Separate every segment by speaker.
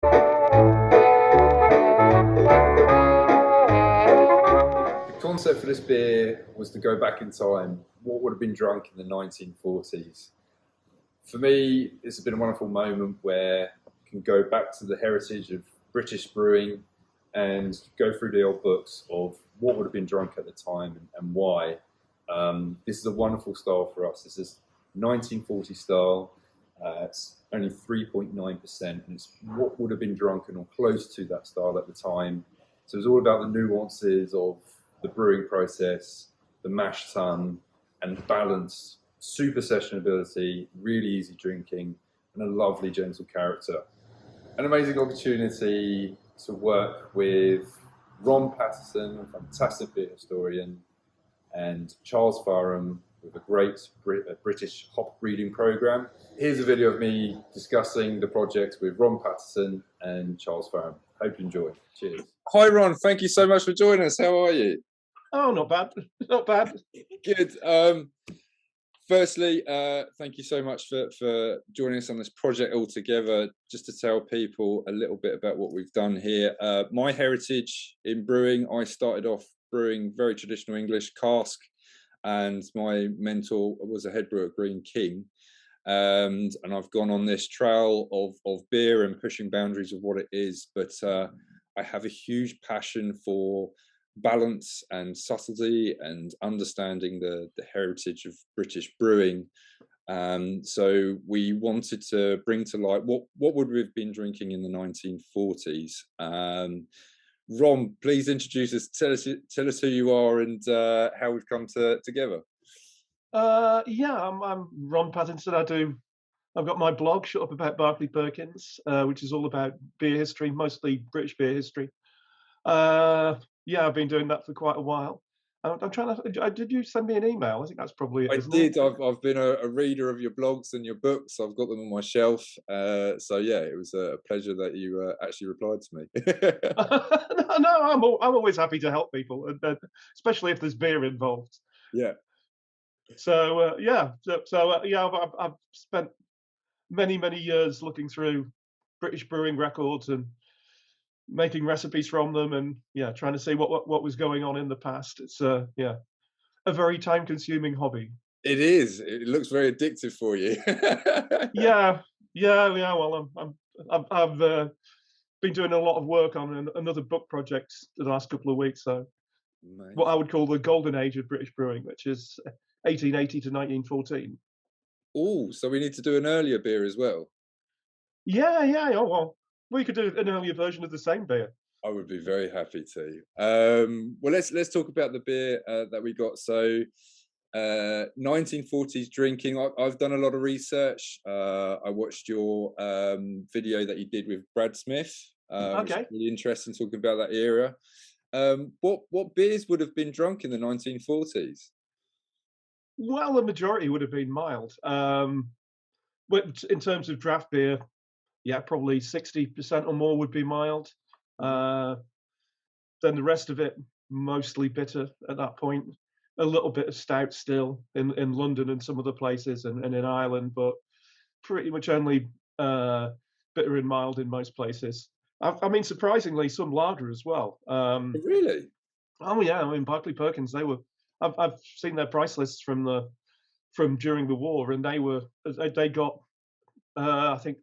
Speaker 1: The concept for this beer was to go back in time. What would have been drunk in the 1940s? For me, it's been a wonderful moment where you can go back to the heritage of British brewing and go through the old books of what would have been drunk at the time and why. This is a wonderful style for us. This is 1940 style. It's only 3.9%, and it's what would have been drunken or close to that style at the time. So it's all about the nuances of the brewing process, the mash tun, and balance, super sessionability, really easy drinking, and a lovely gentle character. An amazing opportunity to work with Ron Pattinson, a fantastic beer historian, and Charles Faram with a great British hop breeding program. Here's a video of me discussing the project with Ron Pattinson and Charles Faram. Hope you enjoy. Cheers. Hi Ron, thank you so much for joining us. How are you?
Speaker 2: Oh, not bad. Not bad.
Speaker 1: Good. Firstly, thank you so much for joining us on this project all together. Just to tell people a little bit about what we've done here. My heritage in brewing, I started off brewing very traditional English cask, and my mentor was a head brewer at Green King. And I've gone on this trail of beer and pushing boundaries of what it is. But I have a huge passion for balance and subtlety and understanding the heritage of British brewing. So we wanted to bring to light what would we have been drinking in the 1940s. Ron, please introduce us. Tell us who you are and how we've come together.
Speaker 2: Yeah, I'm Ron Pattinson. I've got my blog, Shut Up About Barclay Perkins, which is all about beer history, mostly British beer history. Yeah, I've been doing that for quite a while. I'm trying to. Did you send me an email? I think that's probably it.
Speaker 1: I did. I've been a reader of your blogs and your books. I've got them on my shelf. So yeah, it was a pleasure that you actually replied to me.
Speaker 2: No, I'm always happy to help people, especially if there's beer involved.
Speaker 1: Yeah.
Speaker 2: So yeah, I've spent many years looking through British brewing records and making recipes from them, and yeah, trying to see what was going on in the past. It's yeah, a very time-consuming hobby.
Speaker 1: It is. It looks very addictive for you.
Speaker 2: Yeah. Well, I've been doing a lot of work on another book project the last couple of weeks. So, nice. What I would call the golden age of British brewing, which is 1880 to 1914.
Speaker 1: Oh, so we need to do an earlier beer as well.
Speaker 2: Yeah. Oh well, we could do an earlier version of the same beer.
Speaker 1: I would be very happy to. Well, let's talk about the beer that we got. So, 1940s drinking. I've done a lot of research. I watched your video that you did with Brad Smith.
Speaker 2: Okay.
Speaker 1: Really interesting talking about that era. What beers would have been drunk in the 1940s?
Speaker 2: Well, the majority would have been mild. But in terms of draft beer, yeah, probably 60% or more would be mild. Then the rest of it, mostly bitter at that point. A little bit of stout still in London and some other places and in Ireland, but pretty much only bitter and mild in most places. I mean, surprisingly, some lager as well.
Speaker 1: Really?
Speaker 2: Oh yeah, I mean, Barclay Perkins, they were. I've seen their price lists from during the war, and they got I think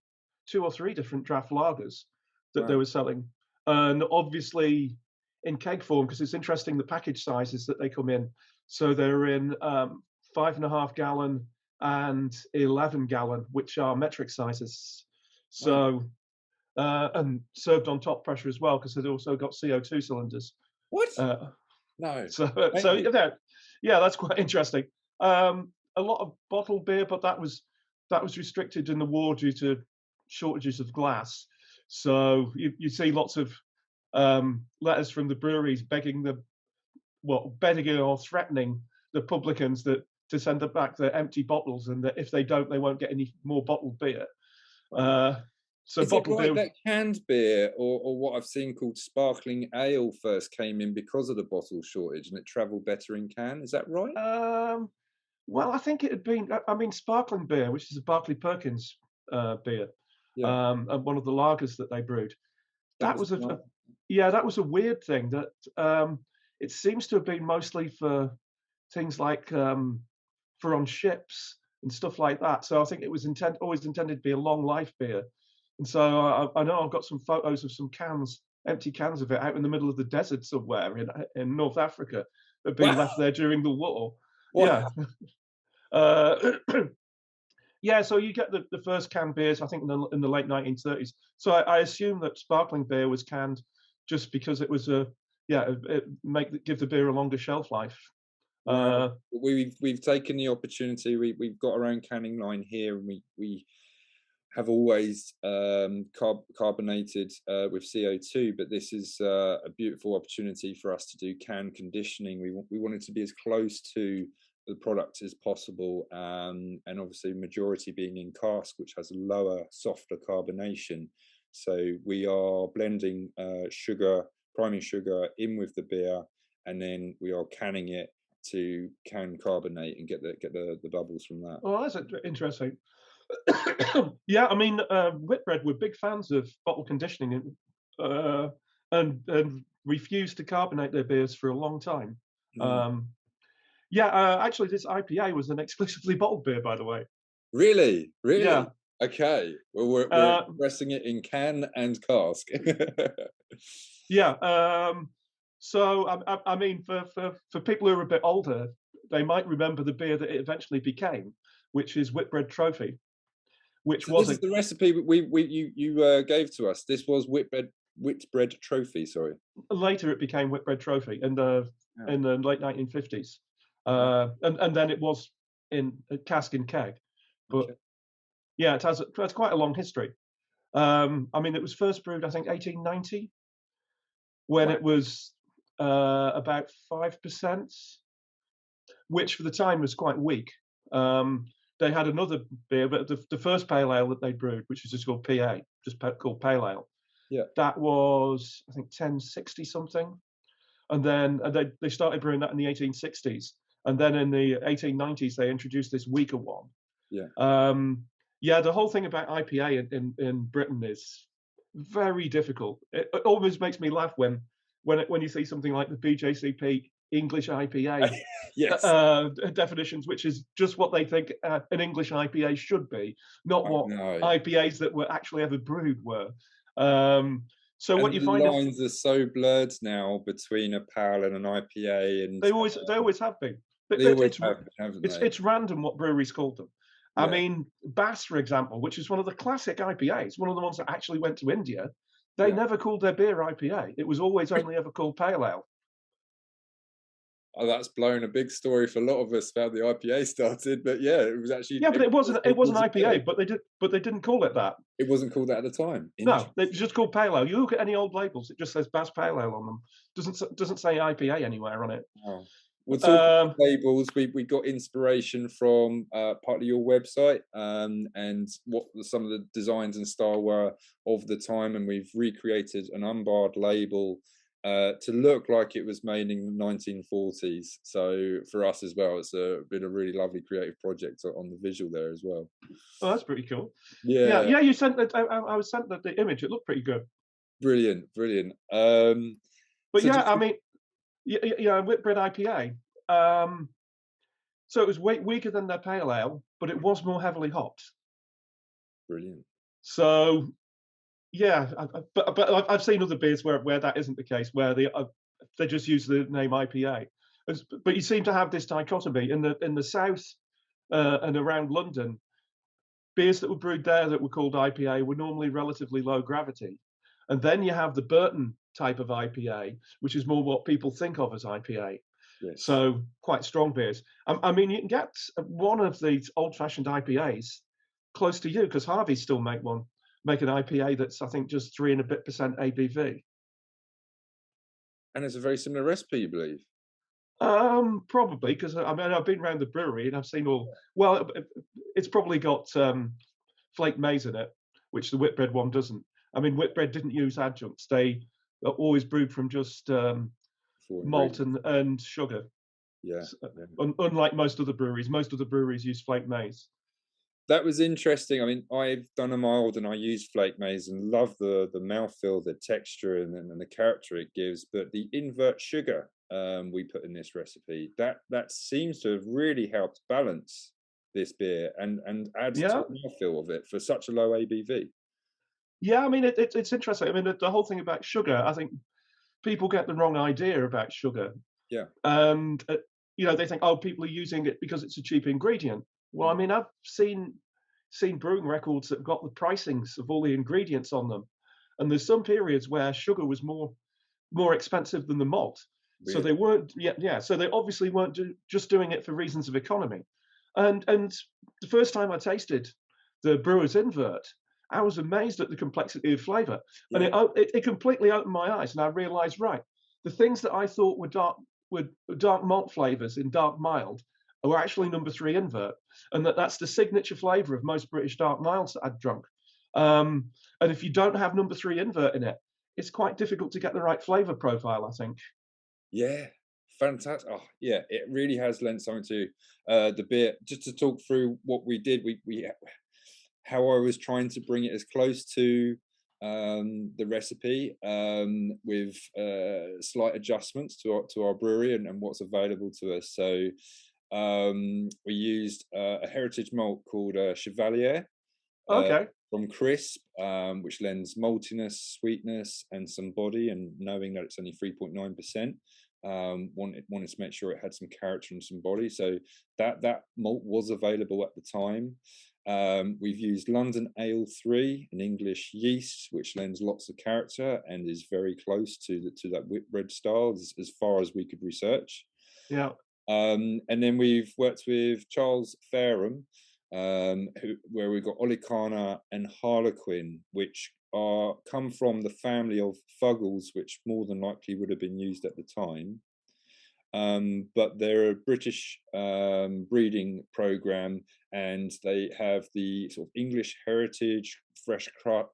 Speaker 2: 2 or 3 different draft lagers that they were selling, and obviously in keg form, because it's interesting the package sizes that they come in. So they're in 5.5 gallon and 11 gallon, which are metric sizes. So and served on top pressure as well, because they've also got CO2 cylinders.
Speaker 1: What? No.
Speaker 2: So yeah, that's quite interesting. A lot of bottled beer, but that was restricted in the war due to shortages of glass. So you see lots of letters from the breweries begging or threatening the publicans to send them back their empty bottles, and that if they don't, they won't get any more bottled beer. So
Speaker 1: is it right that canned beer or what I've seen called sparkling ale first came in because of the bottle shortage, and it travelled better in can? Is that right?
Speaker 2: Well, I think it had been. I mean, sparkling beer, which is a Barclay Perkins beer,
Speaker 1: Yeah.
Speaker 2: And one of the lagers that they brewed. That was
Speaker 1: nice.
Speaker 2: yeah, that was a weird thing. That it seems to have been mostly for things like for on ships and stuff like that. So I think it was always intended to be a long life beer. And so I know I've got some photos of some cans, empty cans of it, out in the middle of the desert somewhere in North Africa, that had been
Speaker 1: Wow.
Speaker 2: left there during the war.
Speaker 1: Wow.
Speaker 2: Yeah. Uh, yeah, so you get the first canned beers, I think, in the late 1930s. So I assume that sparkling beer was canned just because it was give the beer a longer shelf life.
Speaker 1: Wow. We've taken the opportunity. We've got our own canning line here, and we have always carbonated with CO2, but this is a beautiful opportunity for us to do can conditioning. We want it to be as close to the product as possible, and obviously majority being in cask, which has a lower, softer carbonation. So we are blending priming sugar in with the beer, and then we are canning it to can carbonate and get the bubbles from that.
Speaker 2: Oh, that's interesting. Yeah, I mean, Whitbread were big fans of bottle conditioning and refused to carbonate their beers for a long time.
Speaker 1: Mm.
Speaker 2: Actually, this IPA was an exclusively bottled beer, by the way.
Speaker 1: Really?
Speaker 2: Yeah.
Speaker 1: Okay. Well, we're expressing it in can and cask.
Speaker 2: Yeah. So I mean, for people who are a bit older, they might remember the beer that it eventually became, which is Whitbread Trophy, which
Speaker 1: So
Speaker 2: was
Speaker 1: this is the recipe you gave to us. This was Whitbread Trophy. Sorry.
Speaker 2: later it became Whitbread Trophy in the late 1950s, and then it was in cask and keg. But
Speaker 1: Okay.
Speaker 2: yeah, it has quite a long history. I mean, it was first brewed, I think, 1890, when it was about 5%, which for the time was quite weak. They had another beer, but the first pale ale that they brewed, which was just called PA, called pale ale.
Speaker 1: Yeah.
Speaker 2: That was, I think, 1060 something, and then they started brewing that in the 1860s, and then in the 1890s they introduced this weaker one.
Speaker 1: Yeah.
Speaker 2: The whole thing about IPA in Britain is very difficult. It almost makes me laugh when you see something like the BJCP English IPA
Speaker 1: Yes.
Speaker 2: definitions, which is just what they think an English IPA should be, not what IPAs that were actually ever brewed were. So
Speaker 1: and
Speaker 2: what you
Speaker 1: the
Speaker 2: find
Speaker 1: lines are so blurred now between a pale and an IPA, and
Speaker 2: they always have been. But
Speaker 1: they always have, haven't they?
Speaker 2: It's random what breweries called them. Yeah. I mean, Bass, for example, which is one of the classic IPAs, one of the ones that actually went to India, they never called their beer IPA. It was always only ever called pale ale.
Speaker 1: Oh, that's blown a big story for a lot of us about the IPA started, but yeah, it was actually
Speaker 2: but it wasn't IPA, but they didn't call it that.
Speaker 1: It wasn't called that at the time.
Speaker 2: No, it was just called pale ale. You look at any old labels, it just says Bass Pale Ale on them. Doesn't say IPA anywhere on it.
Speaker 1: Oh. We're talking about labels. We got inspiration from partly your website and what some of the designs and style were of the time, and we've recreated an UnBarred label to look like it was made in the 1940s. So for us as well, it's been a really lovely creative project on the visual there as well.
Speaker 2: Oh, that's pretty cool.
Speaker 1: Yeah.
Speaker 2: You sent that. I was sent the image. It looked pretty good.
Speaker 1: Brilliant.
Speaker 2: But so I mean, Whitbread IPA. So it was weaker than their pale ale, but it was more heavily hopped.
Speaker 1: Brilliant.
Speaker 2: So yeah, but I've seen other beers where that isn't the case, where they just use the name IPA. But you seem to have this dichotomy in the south and around London. Beers that were brewed there that were called IPA were normally relatively low gravity, and then you have the Burton type of IPA, which is more what people think of as IPA. Yes. So quite strong beers. I mean, you can get one of these old-fashioned IPAs close to you, because Harvey still make an IPA that's, I think, just 3% and a bit ABV.
Speaker 1: And it's a very similar recipe, you believe?
Speaker 2: Probably, because I mean, I've been around the brewery and I've seen well, it's probably got flake maize in it, which the Whitbread one doesn't. I mean, Whitbread didn't use adjuncts. They always brewed from just malt and sugar.
Speaker 1: Yeah.
Speaker 2: Unlike most other breweries use flake maize.
Speaker 1: That was interesting. I mean, I've done a mild and I use flake maize and love the mouthfeel, the texture, and the character it gives. But the invert sugar we put in this recipe, that seems to have really helped balance this beer and add to
Speaker 2: Yeah,
Speaker 1: the mouthfeel of it for such a low ABV.
Speaker 2: yeah. I mean, it's interesting. I mean, the whole thing about sugar. I think people get the wrong idea about sugar,
Speaker 1: Yeah.
Speaker 2: and they think, oh, people are using it because it's a cheap ingredient. Well, I
Speaker 1: Mm.
Speaker 2: mean, I've seen brewing records that got the pricings of all the ingredients on them, and there's some periods where sugar was more expensive than the malt. So
Speaker 1: Really?
Speaker 2: they weren't, yeah. So they obviously weren't just doing it for reasons of economy. And the first time I tasted the brewer's invert, I was amazed at the complexity of flavour, and
Speaker 1: Yeah.
Speaker 2: it completely opened my eyes, and I realised, right, the things that I thought were dark malt flavours in dark mild were actually number three invert, and that's the signature flavour of most British dark milds that I'd drunk. And if you don't have number three invert in it, it's quite difficult to get the right flavour profile, I think.
Speaker 1: Yeah. Fantastic. Oh, yeah, it really has lent something to the beer. Just to talk through what we did, we how I was trying to bring it as close to the recipe with slight adjustments to our brewery and what's available to us. So we used a heritage malt called Chevalier uh,
Speaker 2: Okay.
Speaker 1: from Crisp, which lends maltiness, sweetness, and some body. And knowing that it's only 3.9%, wanted to make sure it had some character and some body. So that malt was available at the time. We've used London Ale 3, an English yeast, which lends lots of character and is very close to that Whitbread style as far as we could research.
Speaker 2: Yeah.
Speaker 1: And then we've worked with Charles Faram, where we've got Olicana and Harlequin, which come from the family of Fuggles, which more than likely would have been used at the time. But they're a British breeding program, and they have the sort of English heritage, fresh cut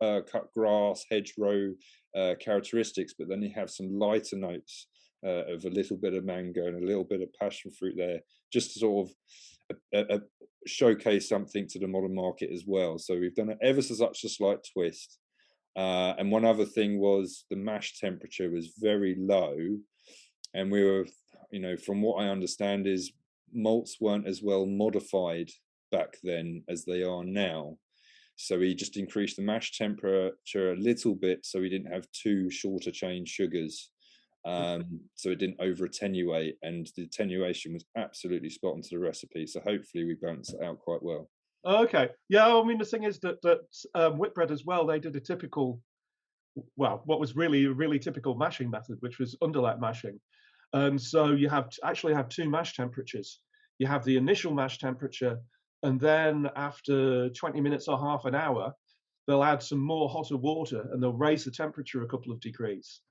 Speaker 1: grass, hedgerow characteristics, but then they have some lighter notes of a little bit of mango and a little bit of passion fruit there, just to sort of showcase something to the modern market as well. So we've done ever so such a slight twist. And one other thing was the mash temperature was very low, and we were, from what I understand, is malts weren't as well modified back then as they are now. So we just increased the mash temperature a little bit, so we didn't have two shorter chain sugars. So it didn't over attenuate, and the attenuation was absolutely spot on to the recipe. So hopefully we balanced it out quite well.
Speaker 2: Okay. Yeah. I mean, the thing is that Whitbread as well, they did a typical, well, what was really a really typical mashing method, which was underlap mashing. And so you actually have two mash temperatures. You have the initial mash temperature, and then after 20 minutes or half an hour, they'll add some more hotter water and they'll raise the temperature a couple of degrees.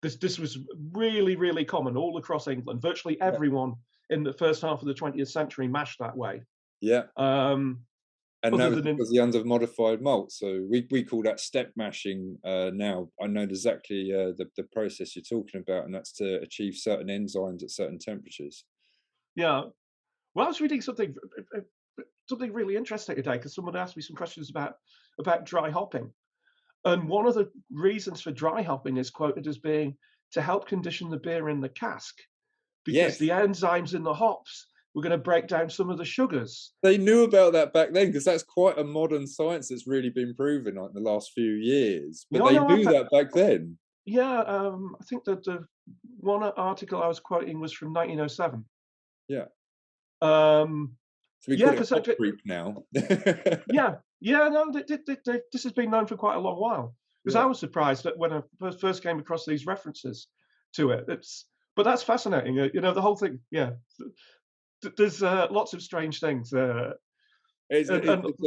Speaker 2: This was really, really common all across England. Virtually
Speaker 1: Yeah.
Speaker 2: everyone in the first half of the 20th century mashed that way.
Speaker 1: Yeah. And that
Speaker 2: Other
Speaker 1: was
Speaker 2: than
Speaker 1: because the under modified malt. So we call that step mashing now. I know exactly the process you're talking about, and that's to achieve certain enzymes at certain temperatures.
Speaker 2: yeah. Well, I was reading something really interesting today because someone asked me some questions about dry hopping. And one of the reasons for dry hopping is quoted as being to help condition the beer in the cask, because
Speaker 1: Yes,
Speaker 2: the enzymes in the hops were going to break down some of the sugars.
Speaker 1: they knew about that back then, because that's quite a modern science that's really been proven like in the last few years. But
Speaker 2: No,
Speaker 1: they
Speaker 2: no,
Speaker 1: knew that back then.
Speaker 2: yeah. I think that the one article I was quoting was from 1907.
Speaker 1: Yeah.
Speaker 2: Um,
Speaker 1: So we
Speaker 2: yeah,
Speaker 1: call it
Speaker 2: because
Speaker 1: hop creep now.
Speaker 2: yeah, no, this has been known for quite a long while. Because I
Speaker 1: Yeah.
Speaker 2: was surprised that when I first came across these references to it. But that's fascinating. The whole thing. Yeah, there's lots of strange things. And
Speaker 1: It's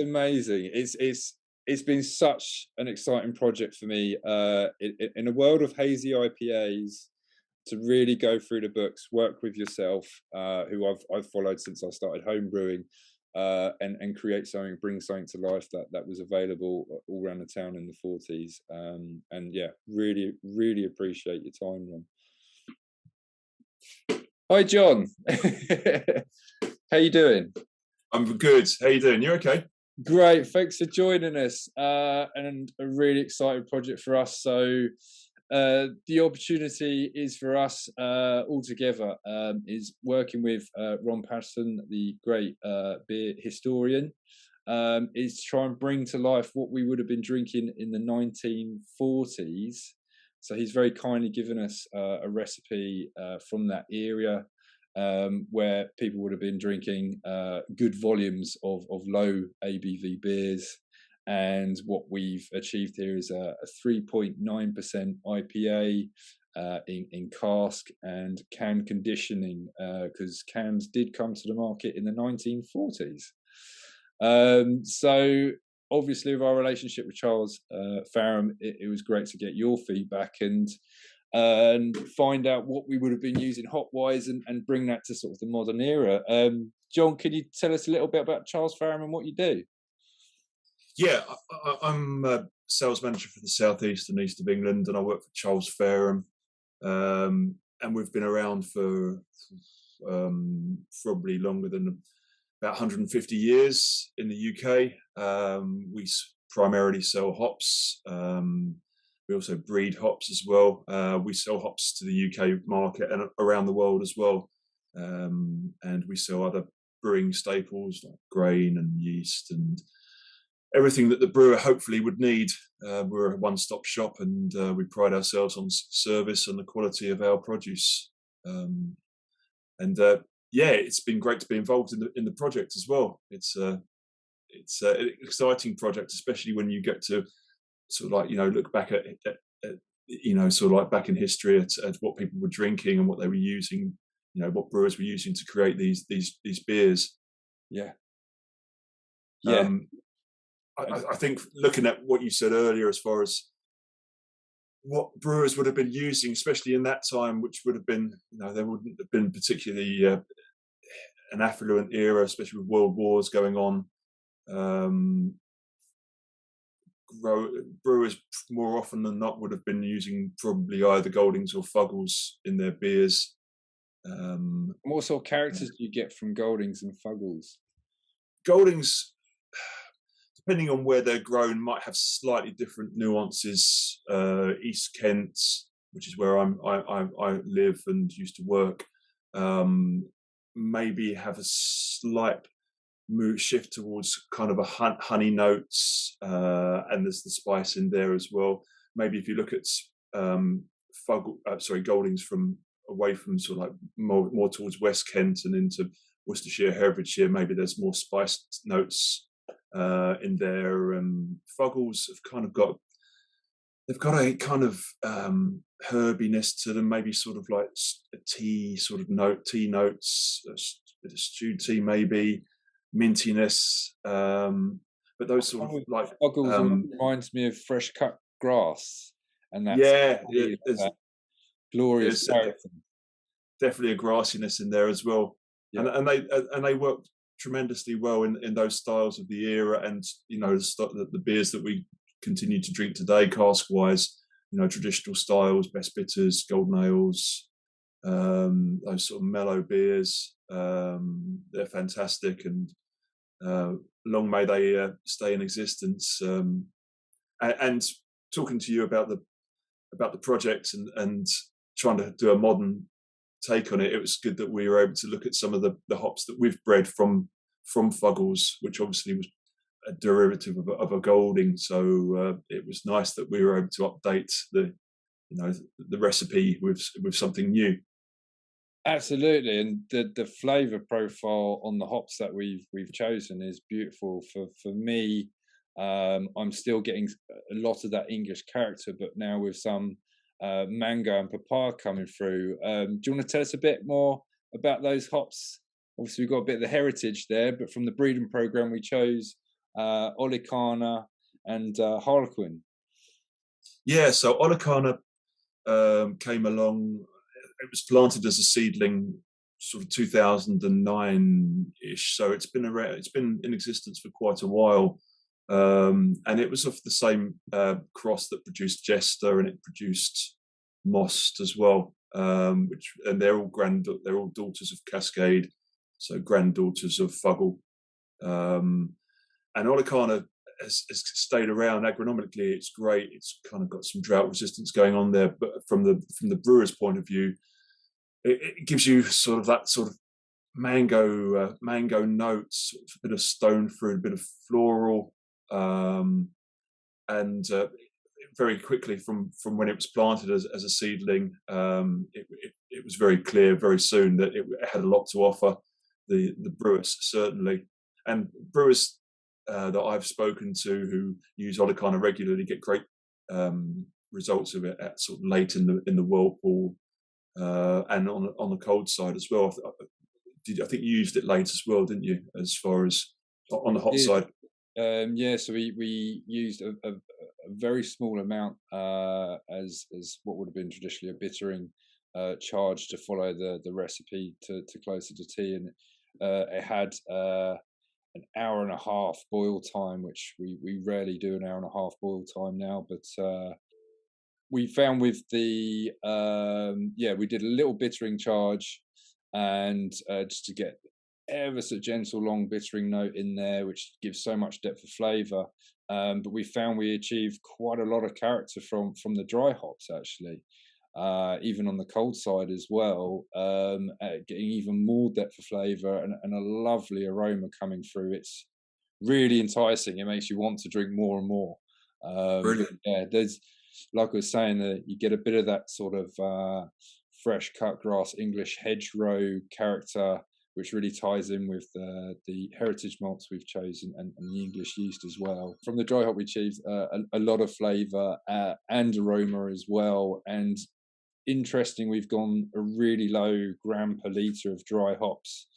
Speaker 1: amazing. It's been such an exciting project for me. In a world of hazy IPAs, to really go through the books, work with yourself, who I've followed since I started home brewing, and create something, bring something to life that was available all around the town in the 40s. And yeah, really appreciate your time, Ron. Hi, John. How you doing?
Speaker 3: I'm good. How you doing? You okay?
Speaker 1: Great, thanks for joining us, and a really exciting project for us. So the opportunity is for us all together, is working with Ron Pattinson, the great beer historian, is to try and bring to life what we would have been drinking in the 1940s. So he's very kindly given us a recipe from that area, where people would have been drinking good volumes of low ABV beers. And what we've achieved here is a 3.9% IPA in cask and can conditioning, because cans did come to the market in the 1940s. So obviously, with our relationship with Charles Faram, it was great to get your feedback and find out what we would have been using hop-wise and bring that to sort of the modern era. John, can you tell us a little bit about Charles Faram and what you do?
Speaker 3: Yeah, I'm a sales manager for the southeast and east of England, and I work for Charles Faram. And we've been around for probably longer than about 150 years in the UK. We primarily sell hops. We also breed hops as well. We sell hops to the UK market and around the world as well. And we sell other brewing staples like grain and yeast and everything that the brewer hopefully would need. We're a one-stop shop, and we pride ourselves on service and the quality of our produce. Yeah, it's been great to be involved in the project as well. It's an exciting project, especially when you get to sort of like, look back at sort of like back in history at what people were drinking and what they were using, what brewers were using to create these beers.
Speaker 1: Yeah.
Speaker 3: I think looking at what you said earlier, as far as what brewers would have been using, especially in that time, which would have been, there wouldn't have been particularly an affluent era, especially with world wars going on. Brewers more often than not would have been using probably either Goldings or Fuggles in their beers.
Speaker 1: What sort of characters do you get from Goldings and Fuggles?
Speaker 3: Goldings, depending on where they're grown, might have slightly different nuances. East Kent, which is where I live and used to work, maybe have a slight shift towards kind of a honey notes, and there's the spice in there as well. Maybe if you look at Goldings from away from sort of like more towards West Kent and into Worcestershire, Herefordshire, maybe there's more spiced notes in there. Fuggles have kind of got a kind of herbiness to them, maybe sort of like a tea notes, a bit of stewed tea, maybe mintiness. But those sort of like
Speaker 1: Fuggles reminds me of fresh cut grass, and that's
Speaker 3: that
Speaker 1: glorious character.
Speaker 3: Definitely a grassiness in there as well. Yeah. And they work tremendously well in those styles of the era, and the beers that we continue to drink today, cask wise, traditional styles, best bitters, golden ales, those sort of mellow beers. They're fantastic, and long may they stay in existence. And talking to you about the project and trying to do a modern take on it, it was good that we were able to look at some of the hops that we've bred from Fuggles, which obviously was a derivative of a Golding. So it was nice that we were able to update the recipe with something new.
Speaker 1: Absolutely, and the flavour profile on the hops that we've chosen is beautiful. For me, I'm still getting a lot of that English character, but now with some mango and papaya coming through. Do you want to tell us a bit more about those hops? Obviously, we've got a bit of the heritage there, but from the breeding program, we chose Olicana and Harlequin.
Speaker 3: Yeah, so Olicana came along. It was planted as a seedling, sort of 2009-ish. So it's been in existence for quite a while, and it was of the same cross that produced Jester, and it produced Most as well. And they're all daughters of Cascade, so granddaughters of Fuggle. And Olicana has stayed around. Agronomically, it's great. It's kind of got some drought resistance going on there, but from the brewer's point of view, it gives you sort of that sort of mango notes, sort of a bit of stone fruit, a bit of floral, and very quickly from when it was planted as a seedling, it was very clear very soon that it had a lot to offer the brewers, certainly. And brewers that I've spoken to who use Olicana regularly get great results of it at sort of late in the whirlpool and on the cold side as well. I think you used it late as well, didn't you? As far as on the hot side.
Speaker 1: Yeah, so we used a very small amount as what would have been traditionally a bittering charge to follow the recipe to closer to tea, and it had an hour and a half boil time, which we rarely do an hour and a half boil time now, but we found with the we did a little bittering charge, and just to get ever so gentle long bittering note in there, which gives so much depth of flavour. But we found we achieved quite a lot of character from the dry hops, actually, even on the cold side as well, getting even more depth of flavour and a lovely aroma coming through. It's really enticing. It makes you want to drink more and more.
Speaker 3: Brilliant.
Speaker 1: Yeah, there's, like I was saying, that you get a bit of that sort of fresh cut grass English hedgerow character, which really ties in with the heritage malts we've chosen and the English yeast as well. From the dry hop, we achieved a lot of flavour and aroma as well. And interesting, we've gone a really low gram per litre of dry hops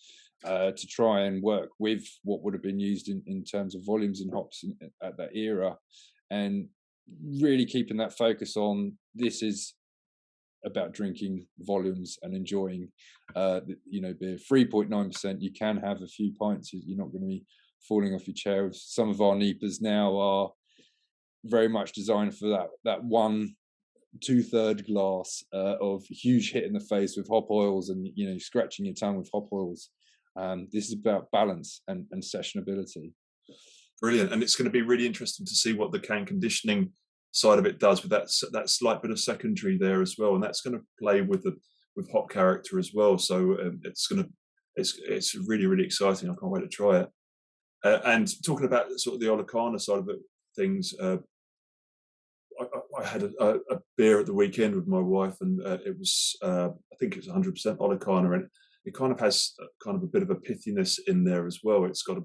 Speaker 1: to try and work with what would have been used in terms of volumes in hops at that era, and really keeping that focus on this is about drinking volumes and enjoying beer. 3.9%, you can have a few pints, you're not going to be falling off your chair. Some of our NEPAs now are very much designed for that 1/2 glass of huge hit in the face with hop oils, and scratching your tongue with hop oils. This is about balance and sessionability.
Speaker 3: Brilliant. And it's going to be really interesting to see what the can conditioning side of it does with that slight bit of secondary there as well, and that's going to play with hop character as well. So it's really, really exciting. I can't wait to try it. And talking about sort of the Olicana side of things, I had a beer at the weekend with my wife, and it was I think it was 100% Olicana, and it kind of has kind of a bit of a pithiness in there as well. It's got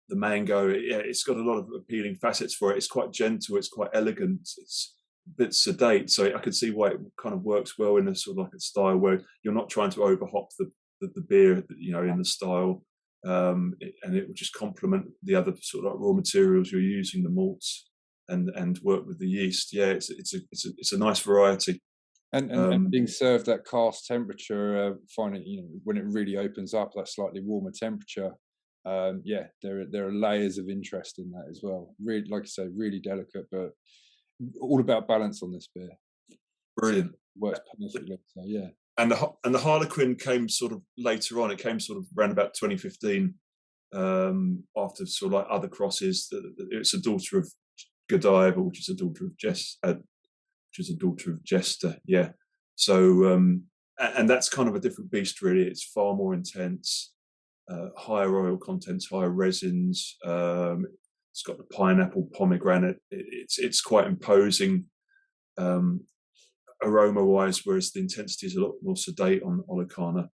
Speaker 3: the mango, it's got a lot of appealing facets for it. It's quite gentle, it's quite elegant, it's a bit sedate. So I could see why it kind of works well in a sort of like a style where you're not trying to overhop the beer, in the style, and it will just complement the other sort of like raw materials you're using, the malts, and work with the yeast. Yeah, it's a nice variety.
Speaker 1: And being served at cask temperature, finding when it really opens up, that slightly warmer temperature. There are layers of interest in that as well. Really, like you say, really delicate, but all about balance on this beer.
Speaker 3: Brilliant.
Speaker 1: Works perfectly. So yeah.
Speaker 3: And the Harlequin came sort of later on. It came sort of around about 2015, after sort of like other crosses. It's a daughter of Godiva, which is a daughter of Jester. Yeah. So and that's kind of a different beast, really. It's far more intense. Higher oil contents, higher resins. It's got the pineapple, pomegranate. It's quite imposing aroma-wise, whereas the intensity is a lot more sedate on Olicana.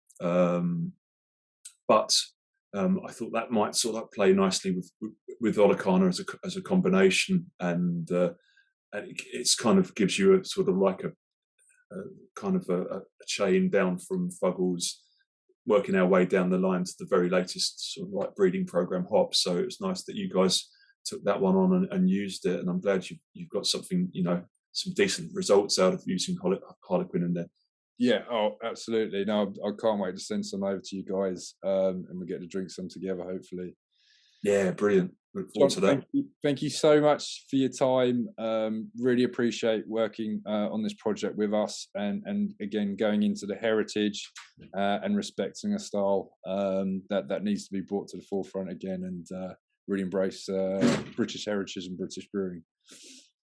Speaker 3: But I thought that might sort of play nicely with Olicana as a combination, and it's kind of gives you a sort of like a kind of a chain down from Fuggles, working our way down the line to the very latest sort of like breeding program hops. So it was nice that you guys took that one on and used it, and I'm glad you've got something, some decent results out of using Harlequin in there.
Speaker 1: Yeah, oh, absolutely. No, I can't wait to send some over to you guys, and we get to drink some together, hopefully.
Speaker 3: Yeah, brilliant. Look
Speaker 4: John,
Speaker 3: forward to that.
Speaker 4: thank you so much for your time. Really appreciate working on this project with us, and again going into the heritage and respecting a style that needs to be brought to the forefront again, and really embrace British heritage and British brewing.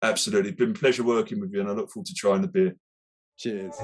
Speaker 3: Absolutely, been a pleasure working with you, and I look forward to trying the beer.
Speaker 4: Cheers.